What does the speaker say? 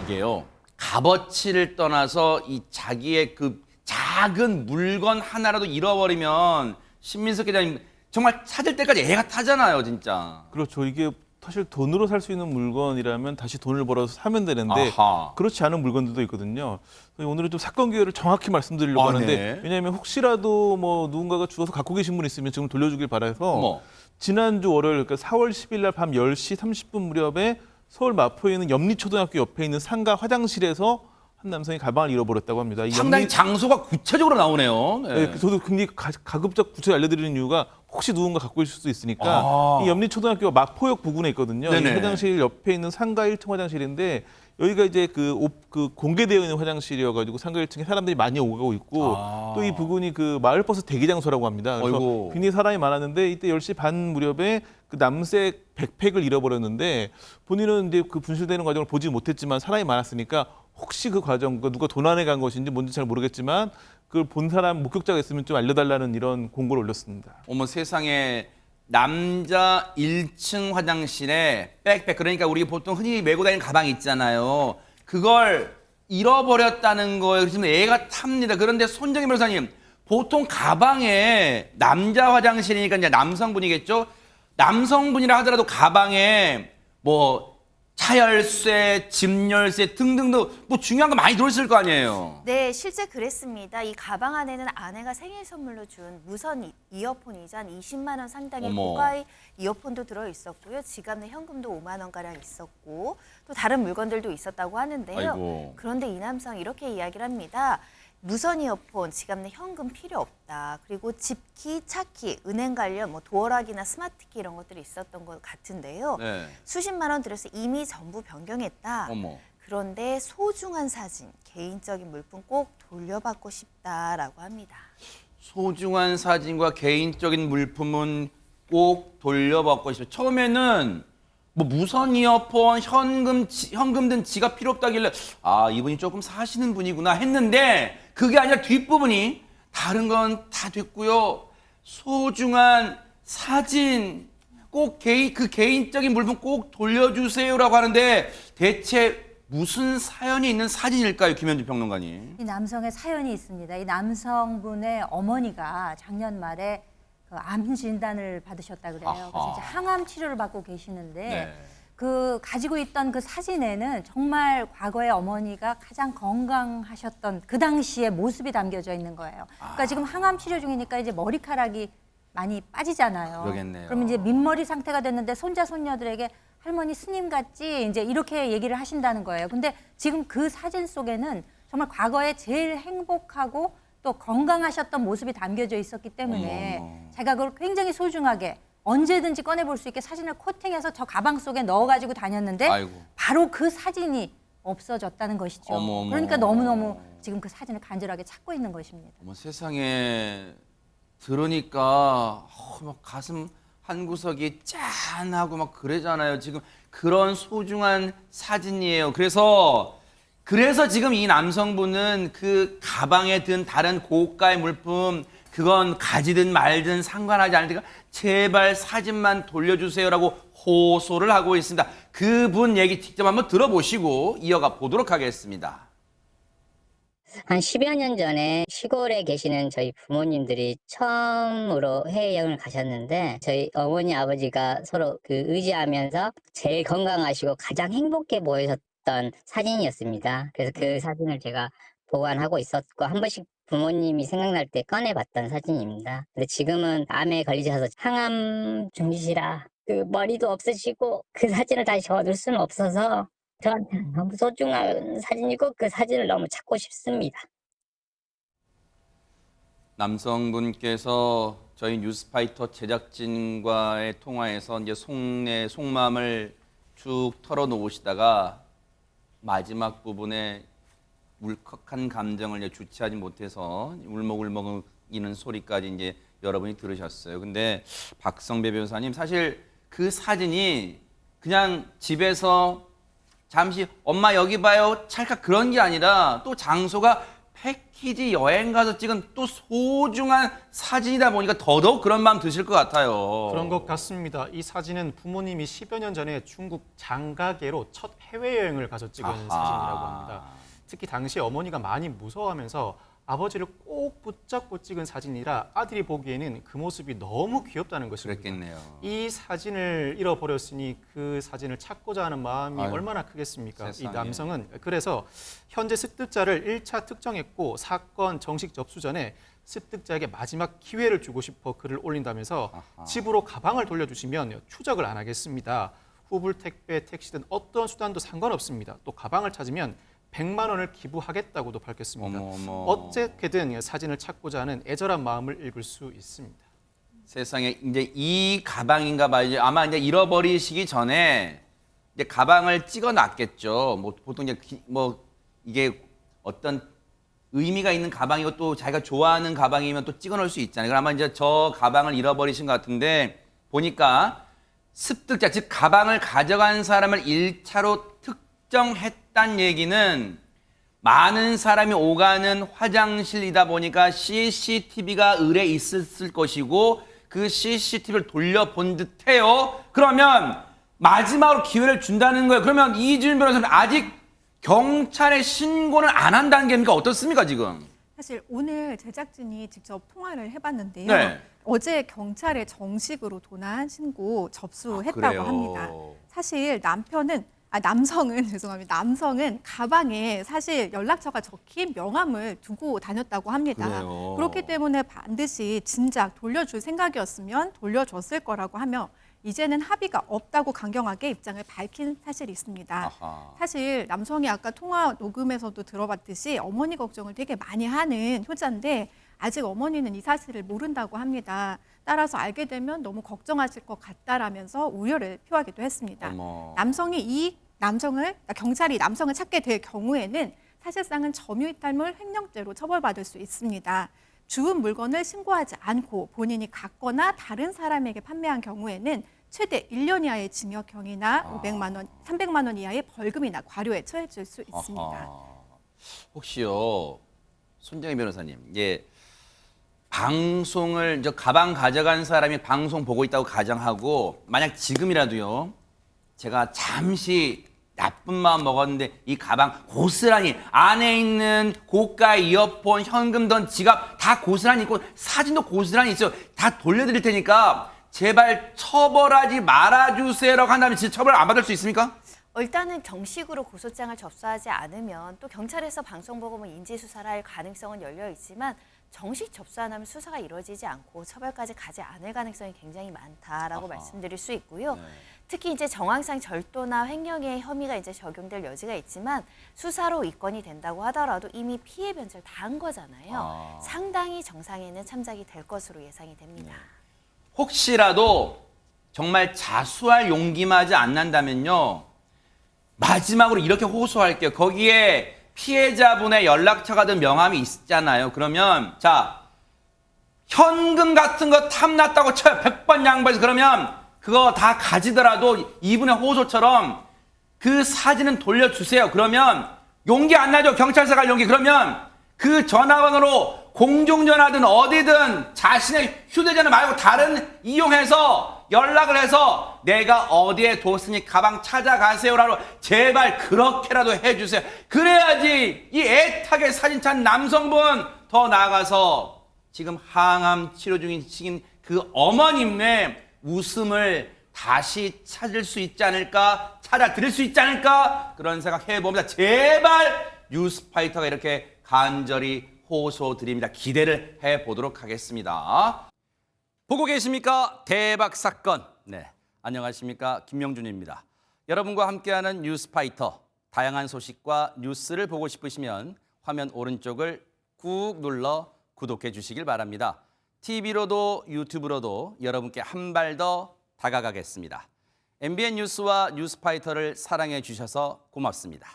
이게요, 값어치를 떠나서 이 자기의 그 작은 물건 하나라도 잃어버리면 신민석 기자님 정말 찾을 때까지 애가 타잖아요, 진짜. 그렇죠. 이게 사실 돈으로 살 수 있는 물건이라면 다시 돈을 벌어서 사면 되는데 아하. 그렇지 않은 물건들도 있거든요. 오늘은 좀 사건 기회를 정확히 말씀드리려고 아, 하는데 네. 왜냐하면 혹시라도 뭐 누군가가 주워서 갖고 계신 분 있으면 지금 돌려주길 바라서 어머. 지난주 월요일 그러니까 4월 10일 날 밤 10시 30분 무렵에 서울 마포에 있는 염리초등학교 옆에 있는 상가 화장실에서 한 남성이 가방을 잃어버렸다고 합니다. 이 상당히 장소가 구체적으로 나오네요. 네. 네, 저도 굉장히 가급적 구체적으로 알려드리는 이유가 혹시 누군가 갖고 있을 수도 있으니까 아. 이 염리초등학교가 마포역 부근에 있거든요. 이 네네. 화장실 옆에 있는 상가 1층 화장실인데 여기가 이제 그 공개되어 있는 화장실이어가지고 상가 1층에 사람들이 많이 오고 있고 아. 또 이 부근이 그 마을버스 대기 장소라고 합니다. 그래서 어이구. 굉장히 사람이 많았는데 이때 10시 반 무렵에 그 남색 백팩을 잃어버렸는데 본인은 이제 그 분실되는 과정을 보지 못했지만 사람이 많았으니까 혹시 그 과정, 누가 도난해 간 것인지 뭔지 잘 모르겠지만 그걸 본 사람 목격자가 있으면 좀 알려달라는 이런 공고를 올렸습니다. 어머 세상에, 남자 1층 화장실에 백팩, 그러니까 우리 보통 흔히 메고 다니는 가방 있잖아요. 그걸 잃어버렸다는 거예요. 그래서 애가 탑니다. 그런데 손정희 변호사님, 보통 가방에 남자 화장실이니까 이제 남성분이겠죠? 남성분이라 하더라도 가방에 뭐 차열쇠, 집 열쇠 등등등 뭐 중요한 거 많이 들어있을 거 아니에요. 네, 실제 그랬습니다. 이 가방 안에는 아내가 생일 선물로 준 무선 이어폰이자 한 20만 원 상당의 어머. 고가의 이어폰도 들어 있었고요. 지갑 내 현금도 5만 원 가량 있었고 또 다른 물건들도 있었다고 하는데요. 아이고. 그런데 이 남성 이렇게 이야기를 합니다. 무선 이어폰, 지갑 내 현금 필요 없다. 그리고 집키, 차키, 은행 관련 뭐 도어락이나 스마트키 이런 것들이 있었던 것 같은데요. 네. 수십만 원 들여서 이미 전부 변경했다. 어머. 그런데 소중한 사진, 개인적인 물품 꼭 돌려받고 싶다라고 합니다. 소중한 사진과 개인적인 물품은 꼭 돌려받고 싶어요. 처음에는 뭐 무선 이어폰, 현금 든 지갑 필요 없다길래 아, 이분이 조금 사시는 분이구나 했는데 그게 아니라 뒷부분이 다른 건 다 됐고요. 소중한 사진 꼭 그 개인적인 물품 꼭 돌려주세요라고 하는데 대체 무슨 사연이 있는 사진일까요, 김현주 평론가님? 이 남성의 사연이 있습니다. 이 남성분의 어머니가 작년 말에 그 암 진단을 받으셨다 그래요. 아하. 그래서 이제 항암 치료를 받고 계시는데 네. 그 가지고 있던 그 사진에는 정말 과거에 어머니가 가장 건강하셨던 그 당시의 모습이 담겨져 있는 거예요. 그러니까 지금 항암 치료 중이니까 이제 머리카락이 많이 빠지잖아요. 그러겠네요. 그러면 이제 민머리 상태가 됐는데 손자 손녀들에게 할머니 스님 같지 이제 이렇게 얘기를 하신다는 거예요. 근데 지금 그 사진 속에는 정말 과거에 제일 행복하고 또 건강하셨던 모습이 담겨져 있었기 때문에 어머. 자기가 그걸 굉장히 소중하게 언제든지 꺼내볼 수 있게 사진을 코팅해서 저 가방 속에 넣어가지고 다녔는데 아이고. 바로 그 사진이 없어졌다는 것이죠. 어머머. 그러니까 너무너무 지금 그 사진을 간절하게 찾고 있는 것입니다. 어머 세상에, 들으니까 막 가슴 한 구석이 짠하고 막 그러잖아요. 지금 그런 소중한 사진이에요. 그래서 지금 이 남성분은 그 가방에 든 다른 고가의 물품 그건 가지든 말든 상관하지 않으니까 제발 사진만 돌려주세요라고 호소를 하고 있습니다. 그분 얘기 직접 한번 들어보시고 이어가 보도록 하겠습니다. 한 10여 년 전에 시골에 계시는 저희 부모님들이 처음으로 해외여행을 가셨는데 저희 어머니 아버지가 서로 그 의지하면서 제일 건강하시고 가장 행복해 보이셨던 사진이었습니다. 그래서 그 사진을 제가 보관하고 있었고 한 번씩 부모님이 생각날 때 꺼내봤던 사진입니다. 근데 지금은 암에 걸리셔서 항암 중이시라 그 머리도 없으시고 그 사진을 다시 얻을 수는 없어서 저한테는 너무 소중한 사진이고 그 사진을 너무 찾고 싶습니다. 남성분께서 저희 뉴스파이터 제작진과의 통화에서 이제 속마음을 쭉 털어놓으시다가 마지막 부분에 울컥한 감정을 이제 주체하지 못해서 울먹울먹이는 소리까지 이제 여러분이 들으셨어요. 근데 박성배 변호사님, 사실 그 사진이 그냥 집에서 잠시 엄마 여기 봐요 찰칵 그런 게 아니라 또 장소가 패키지 여행 가서 찍은 또 소중한 사진이다 보니까 더더욱 그런 마음 드실 것 같아요. 그런 것 같습니다. 이 사진은 부모님이 10여 년 전에 중국 장가계로 첫 해외여행을 가서 찍은 아하. 사진이라고 합니다. 특히 당시 어머니가 많이 무서워하면서 아버지를 꼭 붙잡고 찍은 사진이라 아들이 보기에는 그 모습이 너무 귀엽다는 것입니다. 그랬겠네요. 이 사진을 잃어버렸으니 그 사진을 찾고자 하는 마음이 아유, 얼마나 크겠습니까? 세상에. 이 남성은 그래서 현재 습득자를 1차 특정했고 사건 정식 접수 전에 습득자에게 마지막 기회를 주고 싶어 글을 올린다면서 아하. 집으로 가방을 돌려주시면 추적을 안 하겠습니다. 후불 택배, 택시든 어떤 수단도 상관없습니다. 또 가방을 찾으면 100만 원을 기부하겠다고도 밝혔습니다. 어머. 어떻게든 사진을 찾고자 하는 애절한 마음을 읽을 수 있습니다. 세상에 이제 이 가방인가 봐요. 이제 아마 이제 잃어버리시기 전에 이제 가방을 찍어놨겠죠. 뭐 보통 이제 뭐 이게 어떤 의미가 있는 가방이고 또 자기가 좋아하는 가방이면 또 찍어놓을 수 있잖아요. 그럼 아마 이제 저 가방을 잃어버리신 것 같은데 보니까 습득자 즉 가방을 가져간 사람을 1차로 특정했단 얘기는 많은 사람이 오가는 화장실이다 보니까 CCTV가 을에 있었을 것이고 그 CCTV를 돌려본 듯해요. 그러면 마지막으로 기회를 준다는 거예요. 그러면 이지훈 변호사는 아직 경찰에 신고는 안 한다는 게 어떻습니까 지금? 사실 오늘 제작진이 직접 통화를 해봤는데요. 네. 어제 경찰에 정식으로 도난 신고 접수했다고 그래요? 합니다. 사실 남성은 죄송합니다. 남성은 가방에 사실 연락처가 적힌 명함을 두고 다녔다고 합니다. 그래요? 그렇기 때문에 반드시 진작 돌려줄 생각이었으면 돌려줬을 거라고 하며 이제는 합의가 없다고 강경하게 입장을 밝힌 사실이 있습니다. 아하. 사실 남성이 아까 통화 녹음에서도 들어봤듯이 어머니 걱정을 되게 많이 하는 효자인데 아직 어머니는 이 사실을 모른다고 합니다. 따라서 알게 되면 너무 걱정하실 것 같다라면서 우려를 표하기도 했습니다. 어머. 경찰이 남성을 찾게 될 경우에는 사실상은 점유이탈물 횡령죄로 처벌받을 수 있습니다. 주운 물건을 신고하지 않고 본인이 갖거나 다른 사람에게 판매한 경우에는 최대 1년 이하의 징역형이나 500만 원, 300만 원 이하의 벌금이나 과료에 처해질 수 있습니다. 아하. 혹시요 손정희 변호사님, 예, 방송을 저 가방 가져간 사람이 방송 보고 있다고 가정하고 만약 지금이라도요 제가 잠시 나쁜 마음 먹었는데 이 가방 고스란히 안에 있는 고가 이어폰, 현금 등 지갑 다 고스란히 있고 사진도 고스란히 있어요. 다 돌려드릴 테니까 제발 처벌하지 말아주세요라고 한다면 진짜 처벌 안 받을 수 있습니까? 일단은 정식으로 고소장을 접수하지 않으면 또 경찰에서 방송 보고 뭐 인지 수사를 할 가능성은 열려 있지만 정식 접수 안 하면 수사가 이루어지지 않고 처벌까지 가지 않을 가능성이 굉장히 많다라고 말씀드릴 수 있고요. 네. 특히 이제 정황상 절도나 횡령의 혐의가 이제 적용될 여지가 있지만 수사로 입건이 된다고 하더라도 이미 피해 변제를 다 한 거잖아요. 상당히 정상에는 참작이 될 것으로 예상이 됩니다. 혹시라도 정말 자수할 용기마저 안 난다면요 마지막으로 이렇게 호소할게요. 거기에 피해자분의 연락처가 든 명함이 있잖아요. 그러면 자 현금 같은 거 탐났다고 쳐요. 100번 양보해서 그러면 그거 다 가지더라도 이분의 호소처럼 그 사진은 돌려주세요. 그러면 용기 안 나죠. 경찰서 갈 용기. 그러면 그 전화번호로 공중전화든 어디든 자신의 휴대전화 말고 다른 이용해서 연락을 해서 내가 어디에 뒀으니 가방 찾아가세요라고 제발 그렇게라도 해주세요. 그래야지 이 애타게 사진 찬 남성분 더 나아가서 지금 항암 치료 중이신 그 어머님의 웃음을 다시 찾을 수 있지 않을까, 찾아드릴 수 있지 않을까 그런 생각 해봅니다. 제발 뉴스파이터가 이렇게 간절히 호소드립니다. 기대를 해보도록 하겠습니다. 보고 계십니까? 대박 사건. 네, 안녕하십니까? 김명준입니다. 여러분과 함께하는 뉴스파이터. 다양한 소식과 뉴스를 보고 싶으시면 화면 오른쪽을 꾹 눌러 구독해 주시길 바랍니다. TV로도 유튜브로도 여러분께 한 발 더 다가가겠습니다. MBN 뉴스와 뉴스파이터를 사랑해 주셔서 고맙습니다.